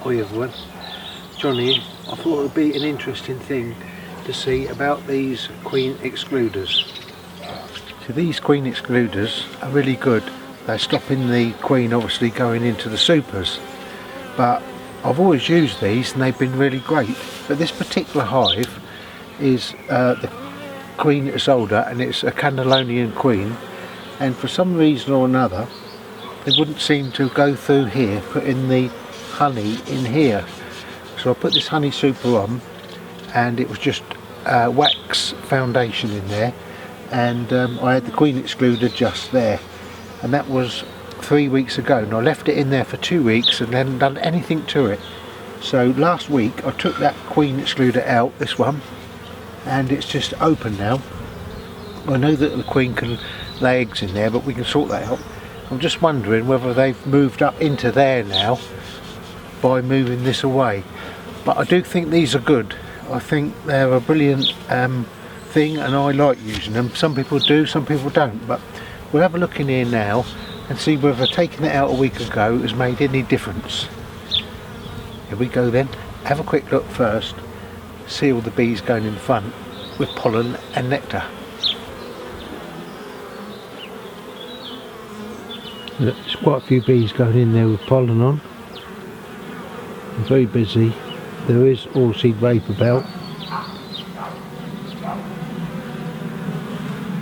Hi everyone, John here. I thought it would be an interesting thing to see about these queen excluders. So these queen excluders are really good. They're stopping the queen obviously going into the supers, but I've always used these and they've been really great. But this particular hive is the queen is older and it's a Candolonian queen, and for some reason or another they wouldn't seem to go through here, putting the honey in here. So I put this honey super on and it was just wax foundation in there, and I had the queen excluder just there, and that was 3 weeks ago, and I left it in there for 2 weeks and hadn't done anything to it. So last week I took that queen excluder out, this one, and it's just open now. I know that the queen can lay eggs in there, but we can sort that out. I'm just wondering whether they've moved up into there now by moving this away. But I do think these are good. I think they're a brilliant thing, and I like using them. Some people do, some people don't, but we'll have a look in here now and see whether taking it out a week ago has made any difference. Here we go then. Have a quick look first, see all the bees going in front with pollen and nectar. Look, there's quite a few bees going in there with pollen on. I'm very busy. There is oilseed rape about.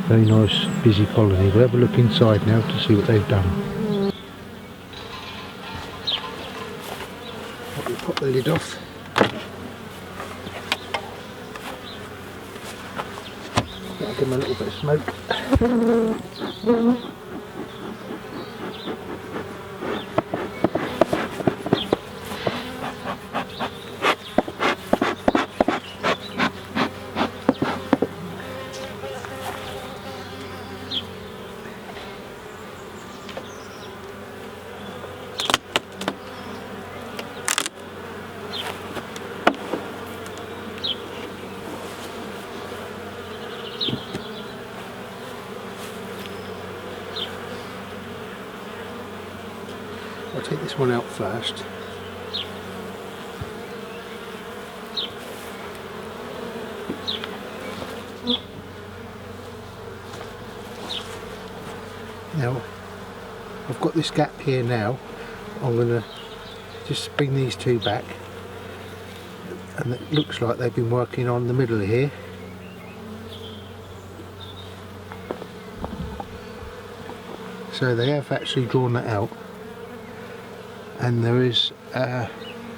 Very nice busy colony. We'll have a look inside now to see what they've done. We'll pop the lid off. That'll give them a little bit of smoke. I'll take this one out first. Now, I've got this gap here now. I'm going to just bring these two back, and it looks like they've been working on the middle here. So they have actually drawn that out. And there is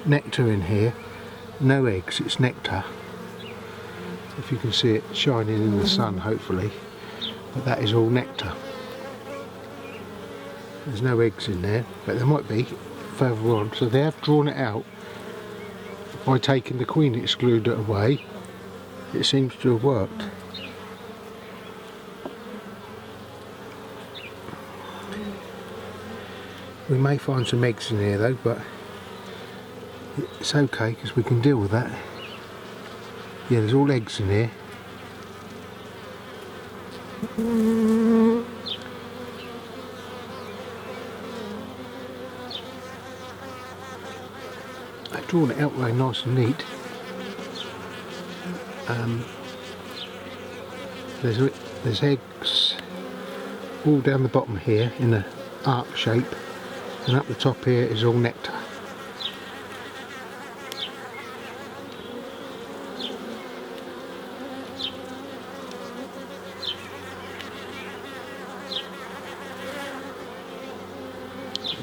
nectar in here, no eggs, it's nectar. If you can see it shining in the sun, hopefully, but that is all nectar. There's no eggs in there, but there might be further on. So they have drawn it out by taking the queen excluder away. It seems to have worked. We may find some eggs in here though, but it's okay because we can deal with that. Yeah, there's all eggs in here. I've drawn it out very nice and neat. There's eggs all down the bottom here in an arc shape. And up the top here is all nectar.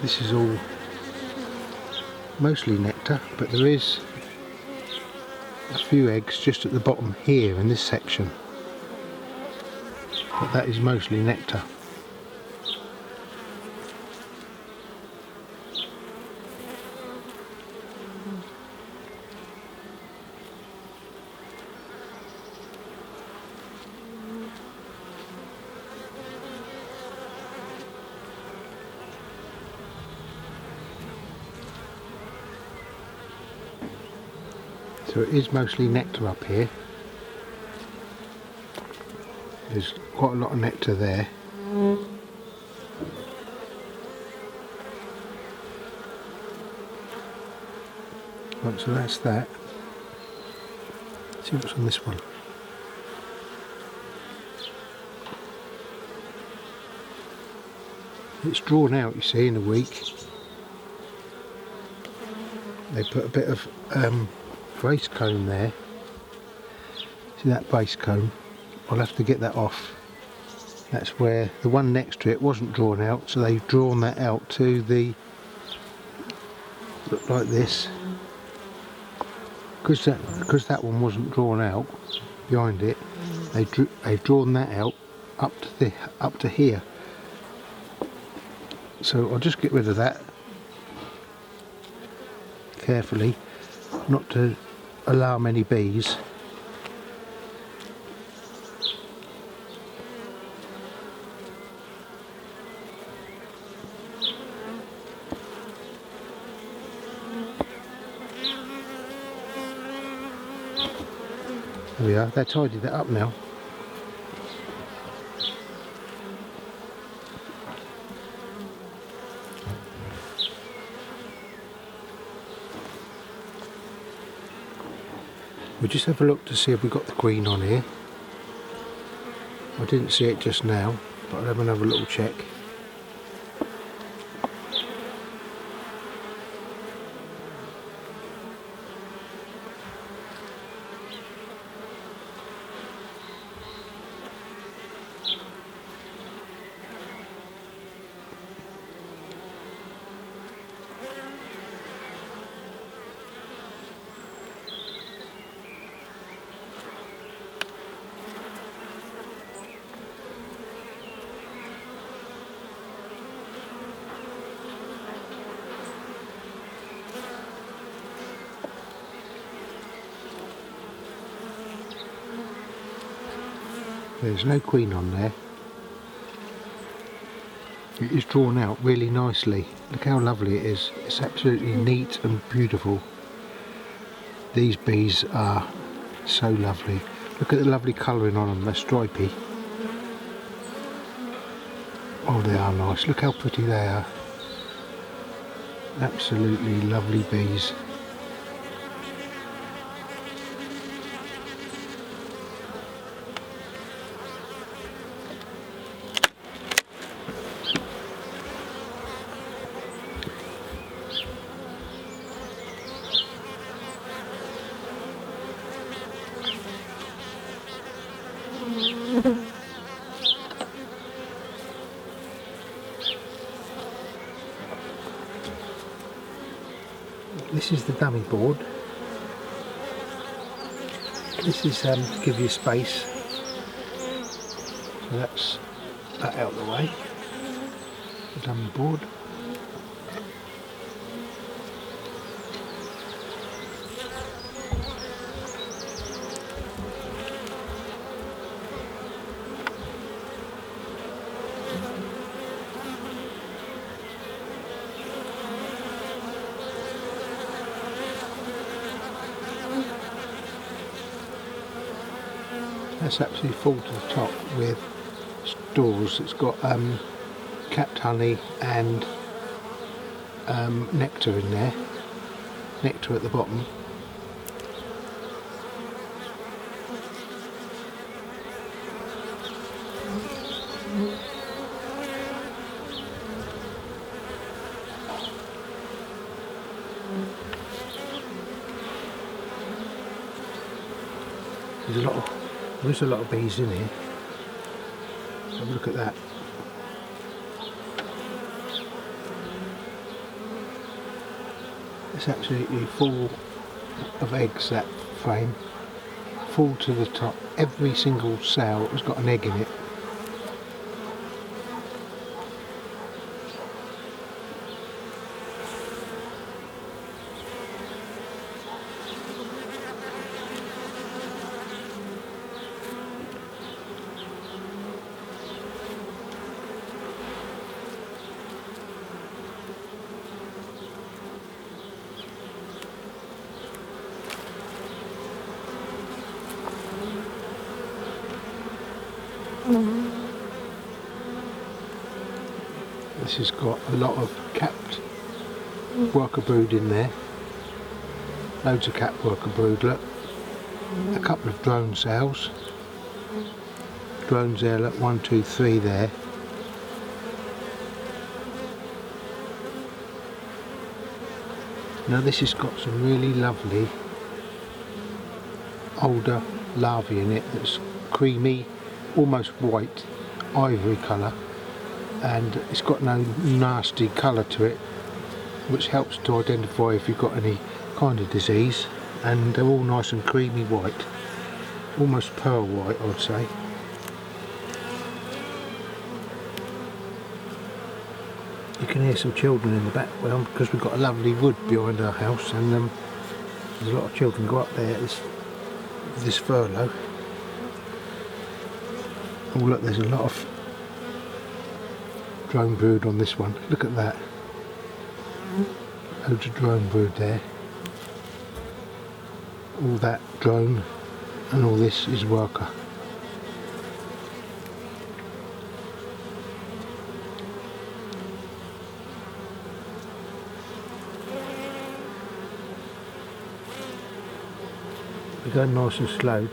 This is all mostly nectar, but there is a few eggs just at the bottom here in this section. But that is mostly nectar. So it is mostly nectar up here. There's quite a lot of nectar there. Right, so that's that. Let's see what's on this one. It's drawn out, you see, in a week. They put a bit of base comb there. See that base comb? I'll have to get that off. That's where the one next to it wasn't drawn out, so they've drawn that out to the look like this. Because that one wasn't drawn out behind it, they've drawn that out up to here. So I'll just get rid of that carefully, not to alarm any bees. There we are, they've tidied that up now. We'll just have a look to see if we got the queen on here. I didn't see it just now, but I'll have another little check. There's no queen on there. It is drawn out really nicely. Look how lovely it is. It's absolutely neat and beautiful. These bees are so lovely. Look at the lovely colouring on them, they're stripy. Oh, they are nice. Look how pretty they are. Absolutely lovely bees. This is the dummy board. This is to give you space. So that's that out of the way. The dummy board. That's absolutely full to the top with stores. It's got capped honey and nectar in there. Nectar at the bottom. There's a lot of bees in here. Have a look at that. It's absolutely full of eggs, that frame. Full to the top. Every single cell has got an egg in it. This has got a lot of capped worker brood in there. Loads of cat worker brood, look. A couple of drone cells. Drones there, look, 1, 2, 3 there. Now this has got some really lovely older larvae in it that's creamy, almost white, ivory colour, and it's got no nasty colour to it, which helps to identify if you've got any kind of disease, and they're all nice and creamy white, almost pearl white I'd say. You can hear some children in the background because we've got a lovely wood behind our house, and there's a lot of children go up there at this furlough. Oh look, there's a lot of drone brood on this one. Look at that. Loads of drone brood there. All that drone and all this is worker. We go nice and slow.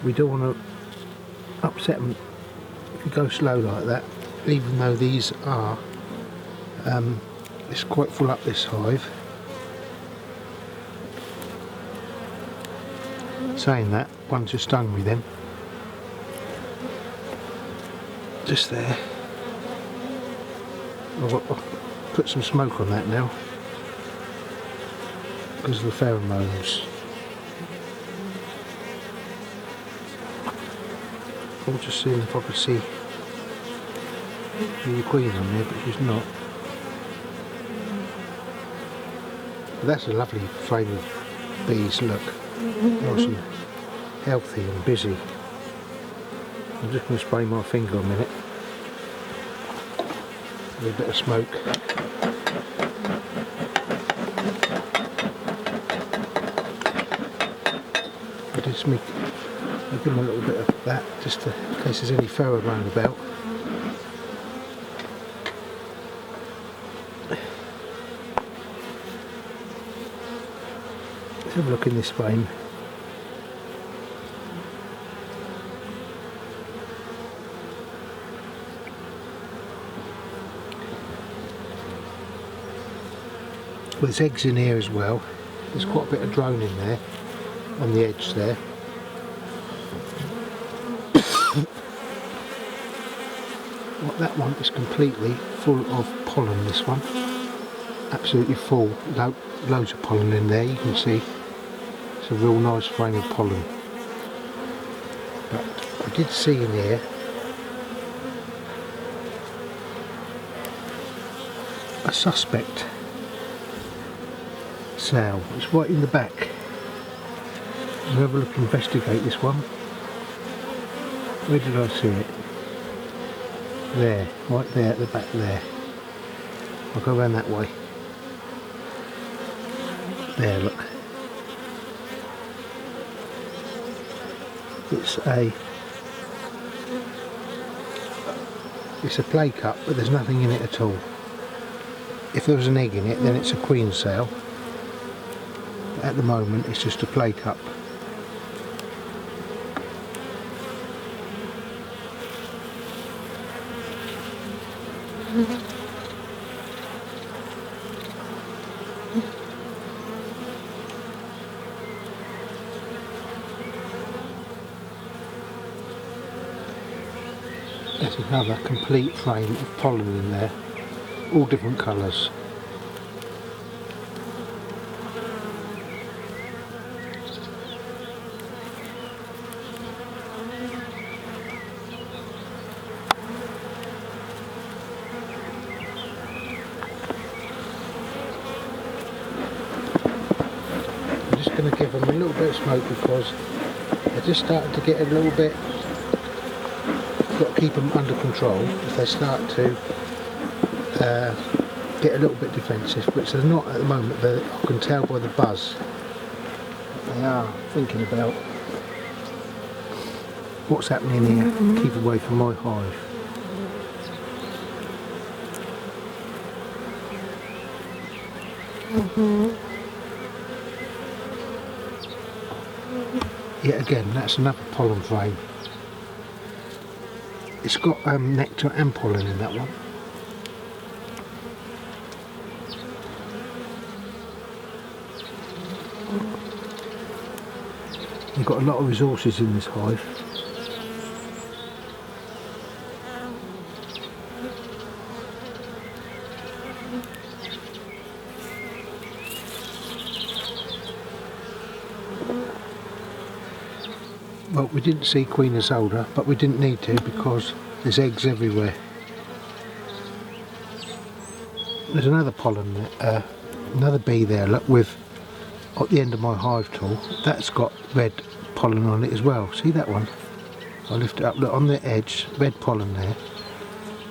We don't want to upset them if you go slow like that, even though these are it's quite full up, this hive. Saying that, one just stung me then, just there. I'll put some smoke on that now because of the pheromones. I'm just seeing if I could see the queen on there, but she's not. But that's a lovely frame of bees, look. Nice and healthy and busy. I'm just going to spray my finger a minute with a bit of smoke. I just I'll give them a little bit of that, just in case there's any pheromone about. Let's have a look in this frame. Well, there's eggs in here as well. There's quite a bit of drone in there, on the edge there. Well, that one is completely full of pollen, this one. Absolutely full. Loads of pollen in there, you can see. It's a real nice frame of pollen. But I did see in here a suspect cell. It's right in the back. We'll have a look, investigate this one. Where did I see it? There, right there at the back there. I'll go around that way. There, look. It's a play cup, but there's nothing in it at all. If there was an egg in it, then it's a queen cell. At the moment, it's just a play cup. There's another complete frame of pollen in there, all different colours. I'm just going to give them a little bit of smoke because they're just starting to get a little bit. Got to keep them under control. If they start to get a little bit defensive, which they're not at the moment, but I can tell by the buzz that they are thinking about what's happening here. Keep away from my hive. Yet again, that's another pollen frame. It's got nectar and pollen in that one. You've got a lot of resources in this hive. Well, we didn't see Queen Isolde, but we didn't need to because there's eggs everywhere. There's another pollen, another bee there, look, with, at the end of my hive tool, that's got red pollen on it as well. See that one? I'll lift it up, look, on the edge, red pollen there.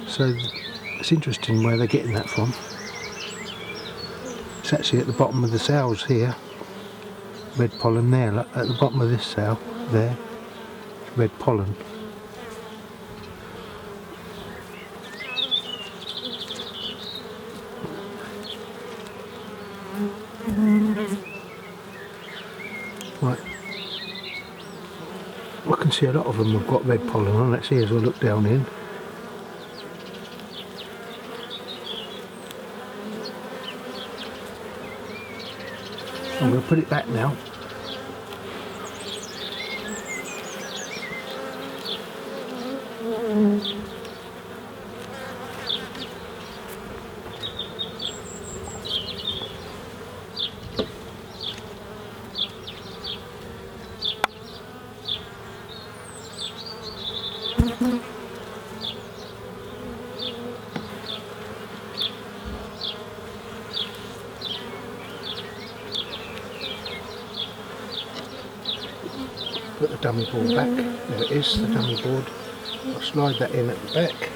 So it's interesting where they're getting that from. It's actually at the bottom of the cells here. Red pollen there, look, at the bottom of this cell, there. Red pollen. Right, I can see a lot of them have got red pollen on. Let's see as we look down in. I'm going to put it back now. Put the dummy board back. There it is, the dummy board. I'll slide that in at the back.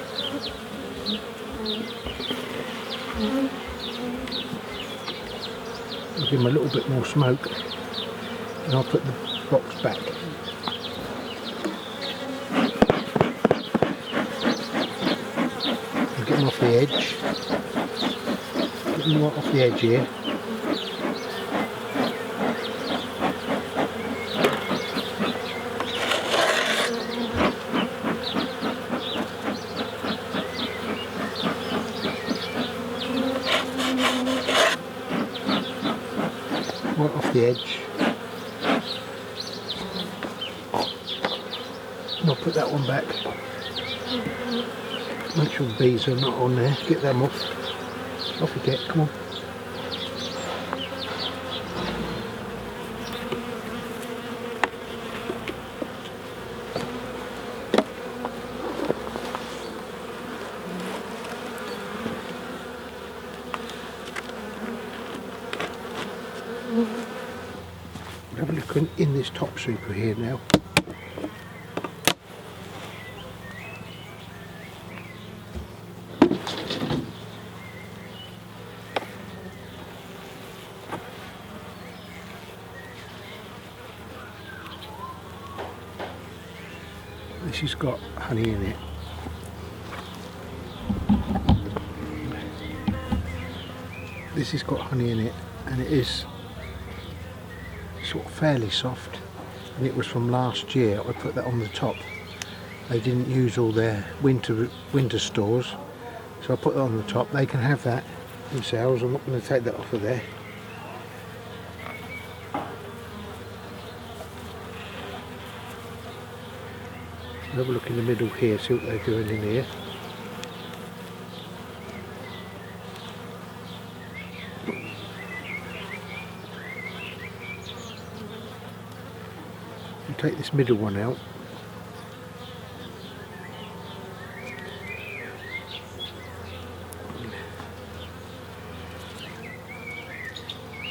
I'll give them a little bit more smoke and I'll put the box back. I'll get them off the edge. Get them right off the edge here. Right off the edge. And I'll put that one back. Make sure the bees are not on there. Get them off. Off you get, come on. Have a look in this top super here now. This has got honey in it. This has got honey in it, and it is sort of fairly soft, and it was from last year. I put that on the top. They didn't use all their winter stores, so I put that on the top. They can have that themselves. I'm not going to take that off of there. Have a look in the middle here, see what they're doing in here. I'll take this middle one out.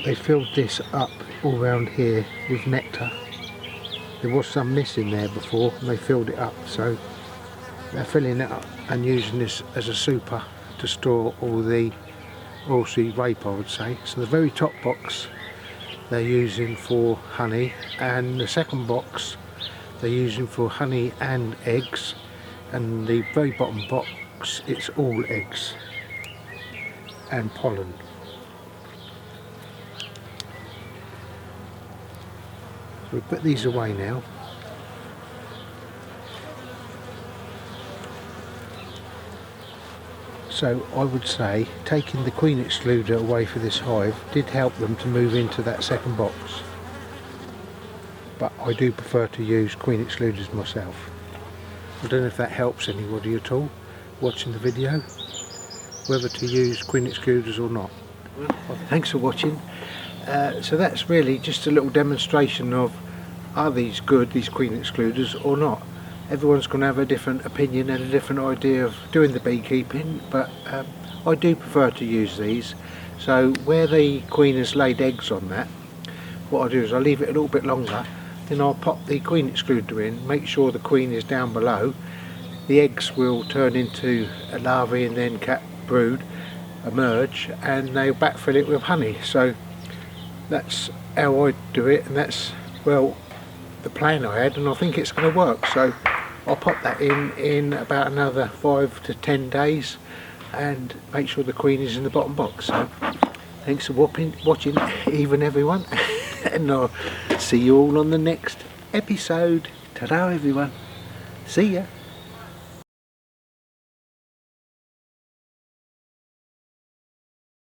They filled this up all around here with nectar. There was some missing there before and they filled it up, so they're filling it up and using this as a super to store all the oilseed rape, I would say. So the very top box they're using for honey, and the second box they're using for honey and eggs, and the very bottom box it's all eggs and pollen. We'll put these away now. So I would say taking the queen excluder away for this hive did help them to move into that second box. But I do prefer to use queen excluders myself. I don't know if that helps anybody at all watching the video, whether to use queen excluders or not. Well, thanks for watching. So that's really just a little demonstration of, are these good, these queen excluders, or not? Everyone's going to have a different opinion and a different idea of doing the beekeeping, but I do prefer to use these. So where the queen has laid eggs on that, what I do is I leave it a little bit longer, then I'll pop the queen excluder in, make sure the queen is down below. The eggs will turn into a larvae and then brood, emerge, and they'll backfill it with honey. So that's how I do it, and that's, well, the plan I had, and I think it's going to work. So I'll pop that in about another 5 to 10 days and make sure the queen is in the bottom box. So thanks for watching, even everyone, and I'll see you all on the next episode. Ta-da everyone, see ya.